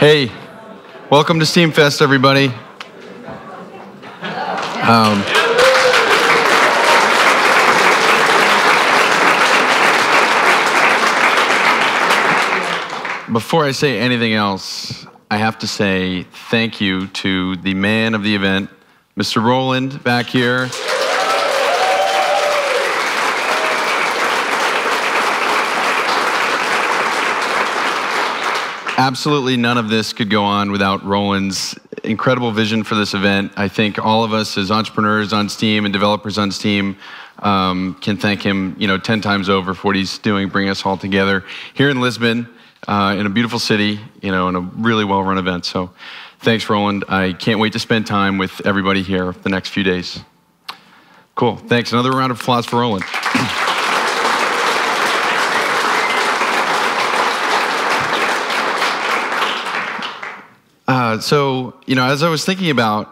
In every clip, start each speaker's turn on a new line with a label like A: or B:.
A: Hey, welcome to SteemFest, everybody. Before I say anything else, I have to say thank you to the man of the event, Mr. Roland, back here. Absolutely none of this could go on without Roland's incredible vision for this event. I think all of us as entrepreneurs on Steam and developers on Steam can thank him, 10 times over for what he's doing, bringing us all together here in Lisbon, in a beautiful city, in a really well-run event. So thanks, Roland. I can't wait to spend time with everybody here the next few days. Cool. Thanks. Another round of applause for Roland. As I was thinking about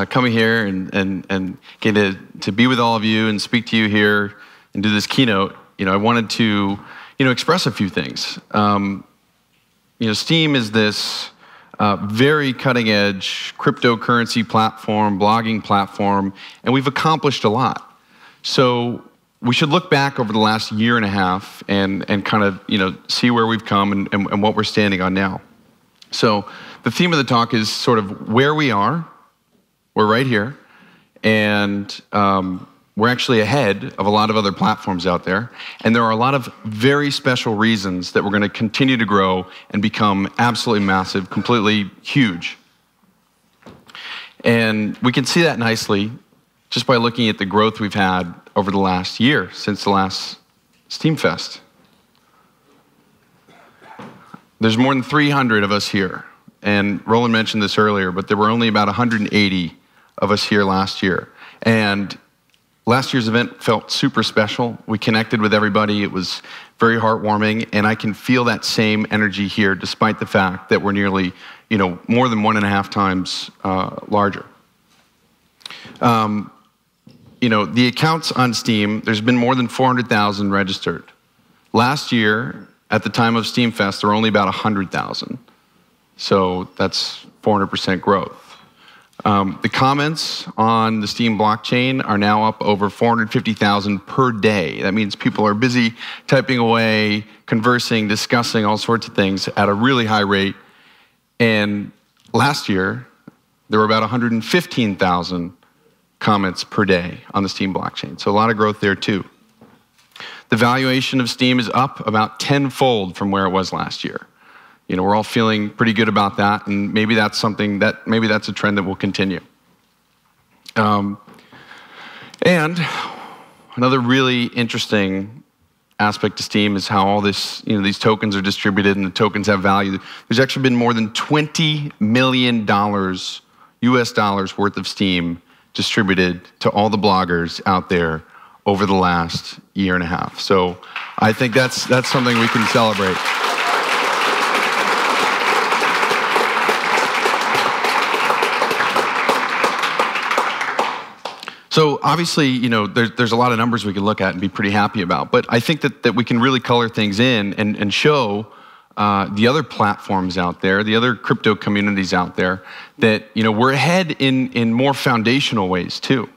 A: coming here and getting to be with all of you and speak to you here and do this keynote, I wanted to, express a few things. Steam is this very cutting-edge cryptocurrency platform, blogging platform, and we've accomplished a lot. So we should look back over the last year and a half and kind of, see where we've come and what we're standing on now. So the theme of the talk is sort of where we are. We're right here, and we're actually ahead of a lot of other platforms out there. And there are a lot of very special reasons that we're going to continue to grow and become absolutely massive, completely huge. And we can see that nicely just by looking at the growth we've had over the last year, since the last SteamFest. There's more than 300 of us here. And Roland mentioned this earlier, but there were only about 180 of us here last year. And last year's event felt super special. We connected with everybody. It was very heartwarming. And I can feel that same energy here, despite the fact that we're nearly, more than 1.5 times larger. The accounts on Steam, there's been more than 400,000 registered. Last year, at the time of SteamFest, there were only about 100,000. So that's 400% growth. The comments on the Steam blockchain are now up over 450,000 per day. That means people are busy typing away, conversing, discussing all sorts of things at a really high rate. And last year, there were about 115,000 comments per day on the Steam blockchain. So a lot of growth there too. The valuation of Steam is up about 10-fold from where it was last year. We're all feeling pretty good about that, and maybe that's a trend that will continue. And another really interesting aspect to Steam is how all this, these tokens are distributed and the tokens have value. There's actually been more than $20 million US dollars worth of Steam distributed to all the bloggers out there over the last year and a half. So I think that's something we can celebrate. So obviously, there's a lot of numbers we can look at and be pretty happy about, but I think that we can really color things in and show the other platforms out there, the other crypto communities out there, that we're ahead in more foundational ways too.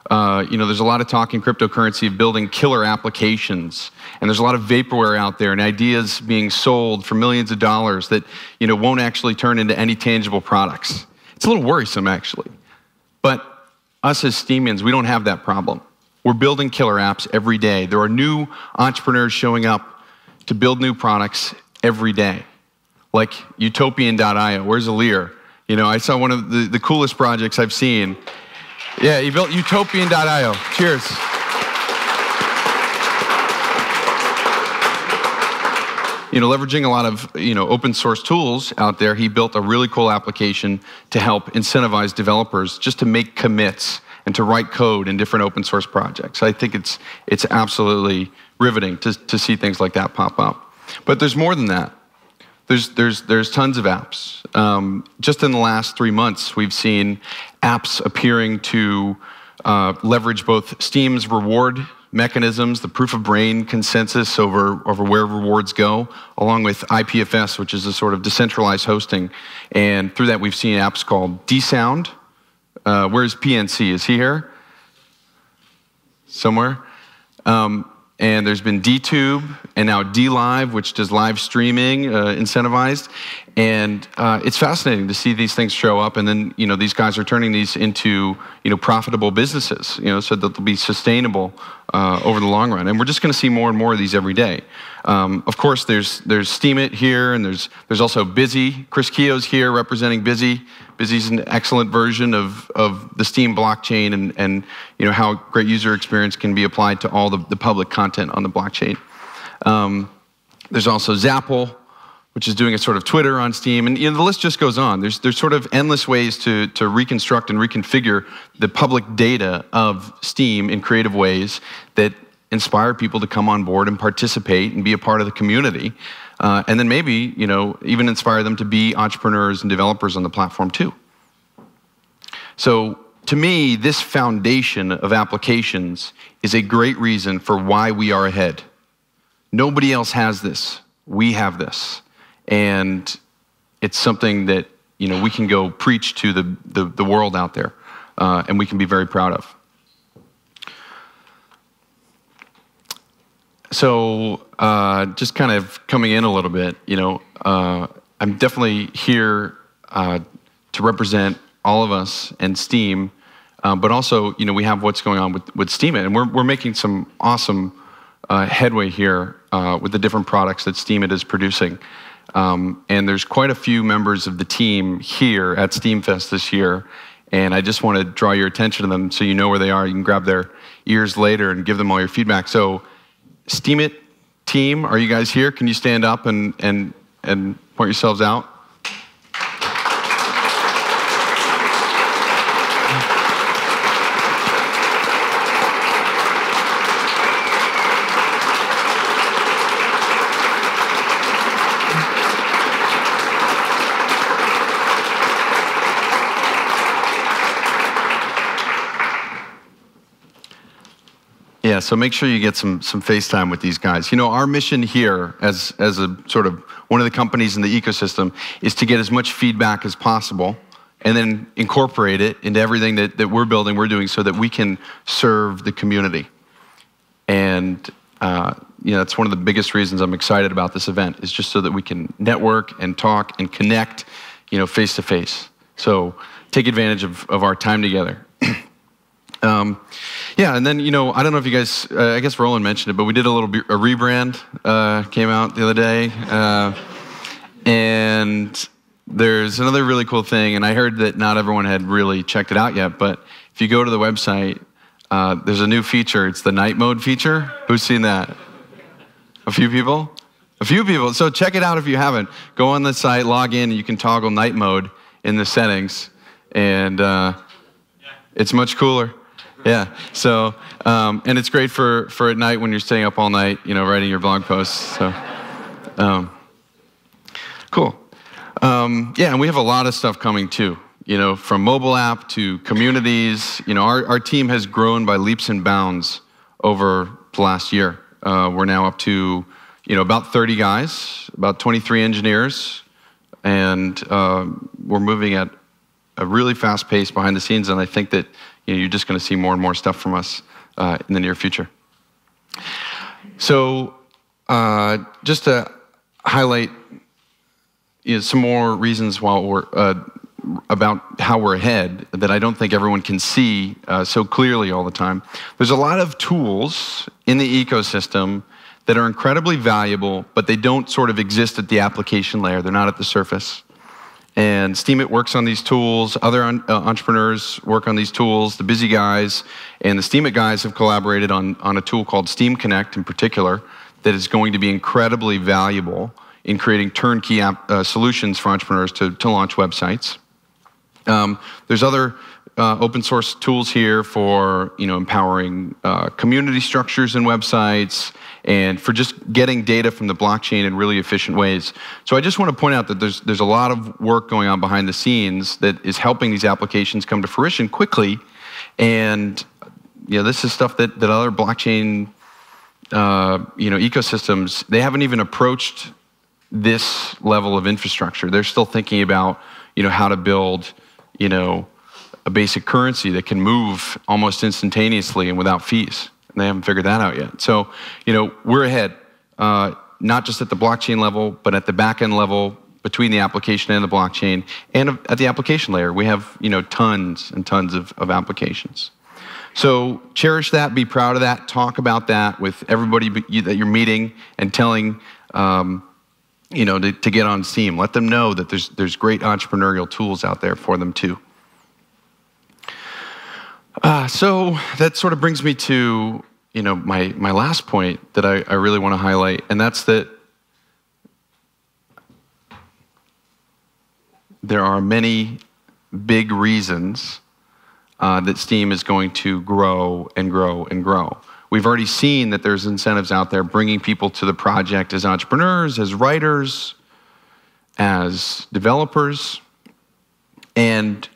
A: There's a lot of talk in cryptocurrency of building killer applications, and there's a lot of vaporware out there and ideas being sold for millions of dollars that won't actually turn into any tangible products. It's a little worrisome, actually. But us as Steemians, we don't have that problem. We're building killer apps every day. There are new entrepreneurs showing up to build new products every day, like Utopian.io. Where's Alir? I saw one of the coolest projects I've seen. Yeah, he built Utopian.io. Cheers. Leveraging a lot of open source tools out there, he built a really cool application to help incentivize developers just to make commits and to write code in different open source projects. I think it's absolutely riveting to see things like that pop up. But there's more than that. There's tons of apps. Just in the last 3 months, we've seen apps appearing to leverage both Steam's reward mechanisms, the proof of brain consensus over where rewards go, along with IPFS, which is a sort of decentralized hosting. And through that, we've seen apps called dSound. Where's PNC? Is he here? Somewhere? And there's been DTube and now DLive, which does live streaming, incentivized. And it's fascinating to see these things show up. And then, these guys are turning these into, profitable businesses, so that they'll be sustainable over the long run. And we're just going to see more and more of these every day. Of course, there's Steemit here, and there's also Busy. Chris Keogh's here representing Busy. Busy's an excellent version of the Steem blockchain and how great user experience can be applied to all the public content on the blockchain. There's also Zapple, which is doing a sort of Twitter on Steem, and the list just goes on. There's sort of endless ways to reconstruct and reconfigure the public data of Steem in creative ways that inspire people to come on board and participate and be a part of the community. And then maybe, even inspire them to be entrepreneurs and developers on the platform too. So to me, this foundation of applications is a great reason for why we are ahead. Nobody else has this. We have this. And it's something that, we can go preach to the world out there, and we can be very proud of. So just kind of coming in a little bit, I'm definitely here to represent all of us and Steem, but also, we have what's going on with Steemit, and we're making some awesome headway here with the different products that Steemit is producing. And there's quite a few members of the team here at SteemFest this year, and I just want to draw your attention to them so you know where they are. You can grab their ears later and give them all your feedback. So Steemit team, are you guys here? Can you stand up and point yourselves out? Yeah, so make sure you get some FaceTime with these guys. Our mission here as a sort of one of the companies in the ecosystem is to get as much feedback as possible and then incorporate it into everything that we're building, we're doing, so that we can serve the community. And that's one of the biggest reasons I'm excited about this event, is just so that we can network and talk and connect, face to face. So take advantage of our time together. Yeah, and then, I don't know if you guys, I guess Roland mentioned it, but we did a rebrand, came out the other day. And there's another really cool thing, and I heard that not everyone had really checked it out yet, but if you go to the website, there's a new feature. It's the night mode feature. Who's seen that? A few people? A few people. So check it out if you haven't. Go on the site, log in, and you can toggle night mode in the settings, and it's much cooler. Yeah, so, and it's great for at night when you're staying up all night, writing your blog posts, so, cool. Yeah, and we have a lot of stuff coming too, from mobile app to communities. Our team has grown by leaps and bounds over the last year. We're now up to, about 30 guys, about 23 engineers, and we're moving at a really fast pace behind the scenes, and I think that you're just going to see more and more stuff from us in the near future. So just to highlight some more reasons about how we're ahead that I don't think everyone can see so clearly all the time. There's a lot of tools in the ecosystem that are incredibly valuable, but they don't sort of exist at the application layer. They're not at the surface. And Steemit works on these tools. Other entrepreneurs work on these tools. The Busy guys and the Steemit guys have collaborated on a tool called Steem Connect in particular that is going to be incredibly valuable in creating turnkey solutions for entrepreneurs to launch websites. There's other open source tools here for empowering community structures in websites, and for just getting data from the blockchain in really efficient ways. So I just want to point out that there's a lot of work going on behind the scenes that is helping these applications come to fruition quickly, and this is stuff that other blockchain ecosystems, they haven't even approached this level of infrastructure. They're still thinking about how to build a basic currency that can move almost instantaneously and without fees. And they haven't figured that out yet. So we're ahead, not just at the blockchain level, but at the back-end level between the application and the blockchain, and at the application layer. We have tons and tons of applications. So cherish that, be proud of that, talk about that with everybody that you're meeting and telling, to get on Steem. Let them know that there's great entrepreneurial tools out there for them too. So that sort of brings me to my last point that I really want to highlight, and that's that there are many big reasons that Steem is going to grow and grow and grow. We've already seen that there's incentives out there bringing people to the project as entrepreneurs, as writers, as developers. And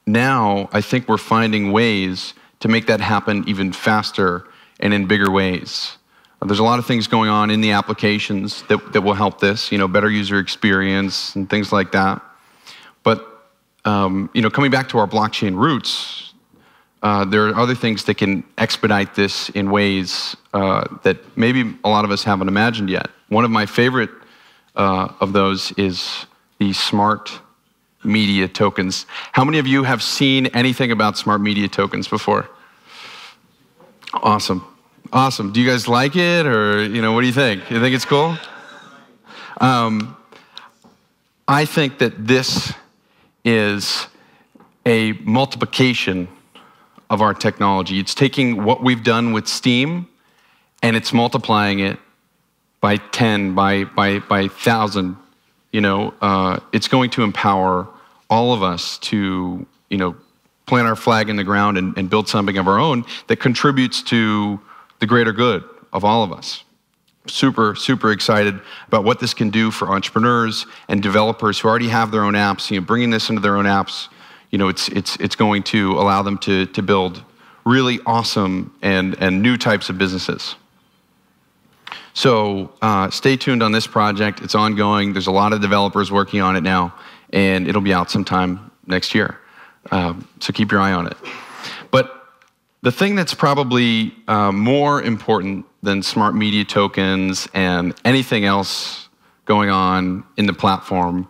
A: now I think we're finding ways to make that happen even faster and in bigger ways. There's a lot of things going on in the applications that will help this, better user experience and things like that. But coming back to our blockchain roots, there are other things that can expedite this in ways that maybe a lot of us haven't imagined yet. One of my favorite of those is the smart media tokens. How many of you have seen anything about smart media tokens before? Awesome. Awesome. Do you guys like it, or what do you think? You think it's cool? I think that this is a multiplication of our technology. It's taking what we've done with Steem and it's multiplying it by 10, by 1,000. It's going to empower all of us to, plant our flag in the ground and build something of our own that contributes to the greater good of all of us. Super, super excited about what this can do for entrepreneurs and developers who already have their own apps. Bringing this into their own apps, it's going to allow them to build really awesome and new types of businesses. So stay tuned on this project. It's ongoing. There's a lot of developers working on it now, and it'll be out sometime next year. So keep your eye on it. But the thing that's probably more important than smart media tokens and anything else going on in the platform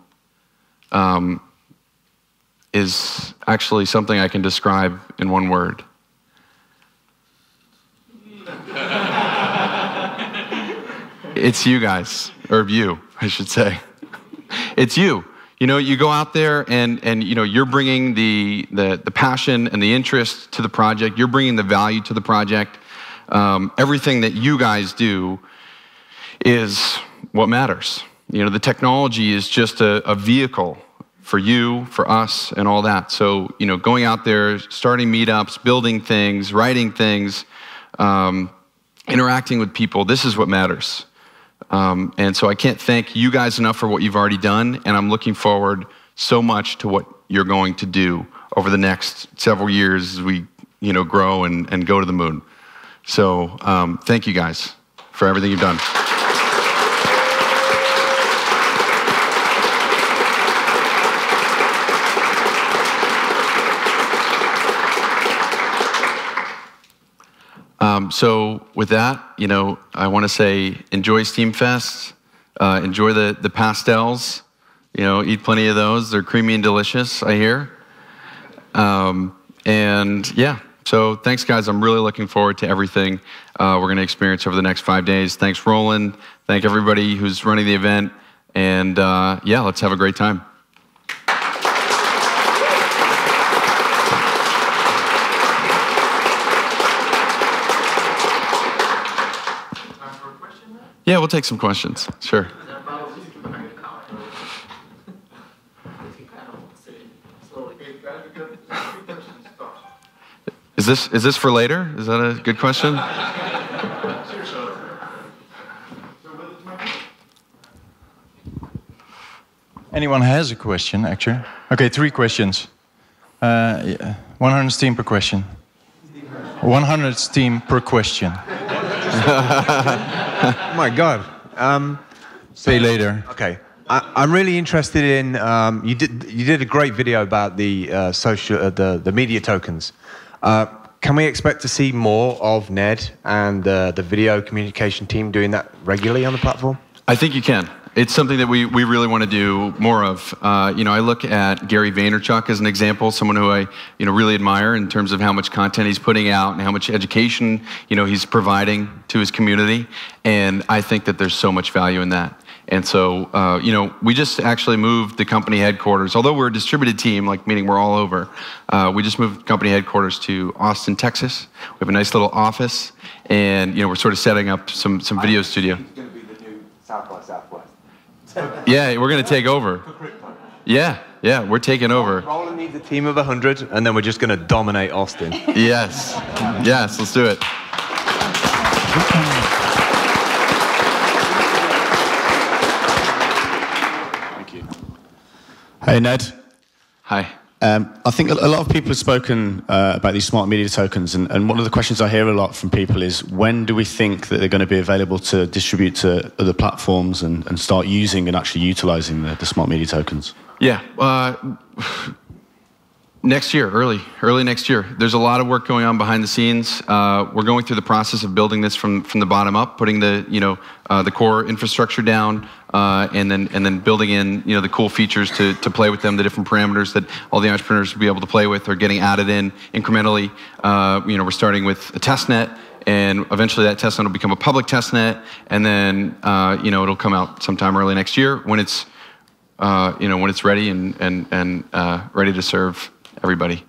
A: is actually something I can describe in one word. It's you guys, or you, I should say. It's you. You go out there and you're bringing the passion and the interest to the project. You're bringing the value to the project. Everything that you guys do is what matters. The technology is just a vehicle for you, for us, and all that. So, going out there, starting meetups, building things, writing things, interacting with people, this is what matters. And so I can't thank you guys enough for what you've already done, and I'm looking forward so much to what you're going to do over the next several years as we, grow and go to the moon. So thank you guys for everything you've done. So with that, I want to say enjoy SteemFest, enjoy the pastels, eat plenty of those. They're creamy and delicious, I hear. And yeah, so thanks guys. I'm really looking forward to everything we're going to experience over the next 5 days. Thanks, Roland. Thank everybody who's running the event. And yeah, let's have a great time. Yeah, we'll take some questions. Sure. Is this for later? Is that a good question?
B: Anyone has a question, actually? Okay, 3 questions. 100 Steem per question. 100 Steam per question.
C: Oh my God.
B: Pay later.
C: Okay. I'm really interested in. You did a great video about the the media tokens. Can we expect to see more of Ned and the video communication team doing that regularly on the platform?
A: I think you can. It's something that we really want to do more of. I look at Gary Vaynerchuk as an example, someone who I really admire in terms of how much content he's putting out and how much education he's providing to his community. And I think that there's so much value in that. And so, we just actually moved the company headquarters. Although we're a distributed team, meaning we're all over, we just moved company headquarters to Austin, Texas. We have a nice little office, and we're sort of setting up some video studio.
C: It's going to be the new South by Southwest.
A: Yeah, we're going to take over. Yeah, we're taking over.
C: Roland needs a team of 100, and then we're just going to dominate Austin.
A: Yes, let's do it.
D: Hey, Ned.
A: Hi.
D: I think a lot of people have spoken about these smart media tokens, and one of the questions I hear a lot from people is, when do we think that they're going to be available to distribute to other platforms and start using and actually utilizing the smart media tokens?
A: Yeah. Next year, early next year. There's a lot of work going on behind the scenes. We're going through the process of building this from the bottom up, putting the core infrastructure down, and then building in the cool features to play with them, the different parameters that all the entrepreneurs will be able to play with are getting added in incrementally. We're starting with a test net, and eventually that test net will become a public test net, and then it'll come out sometime early next year when it's ready and ready to serve everybody.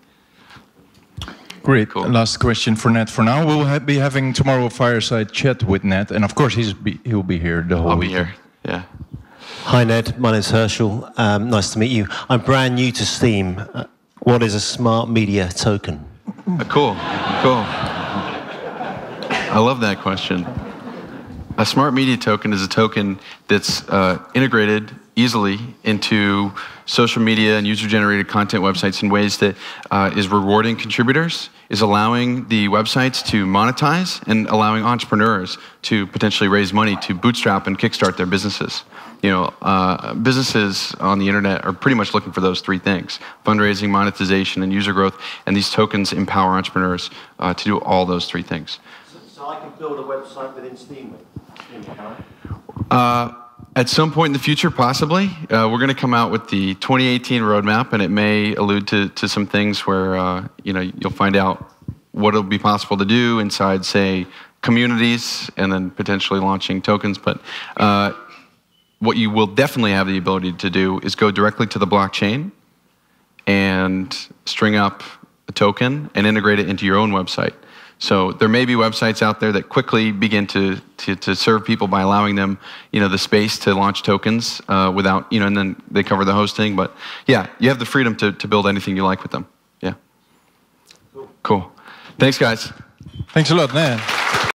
B: Great.
A: Cool.
B: Last question for Ned for now. We'll be having tomorrow a fireside chat with Ned, and of course he'll be here the whole week.
A: I'll be here. Yeah.
E: Hi Ned, my name's Herschel. Nice to meet you. I'm brand new to Steam. What is a smart media token?
A: Cool. I love that question. A smart media token is a token that's integrated easily into social media and user-generated content websites in ways that is rewarding contributors, is allowing the websites to monetize, and allowing entrepreneurs to potentially raise money to bootstrap and kickstart their businesses. Businesses on the internet are pretty much looking for those three things: fundraising, monetization, and user growth. And these tokens empower entrepreneurs to do all those three things.
E: So I can build a website within Steam,
A: At some point in the future, possibly. We're going to come out with the 2018 roadmap, and it may allude to some things where you'll find out what will be possible to do inside, say, communities, and then potentially launching tokens. But what you will definitely have the ability to do is go directly to the blockchain and string up a token and integrate it into your own website. So there may be websites out there that quickly begin to serve people by allowing them, the space to launch tokens without, and then they cover the hosting. But yeah, you have the freedom to build anything you like with them. Yeah. Cool. Thanks, guys.
B: Thanks a lot, Ned.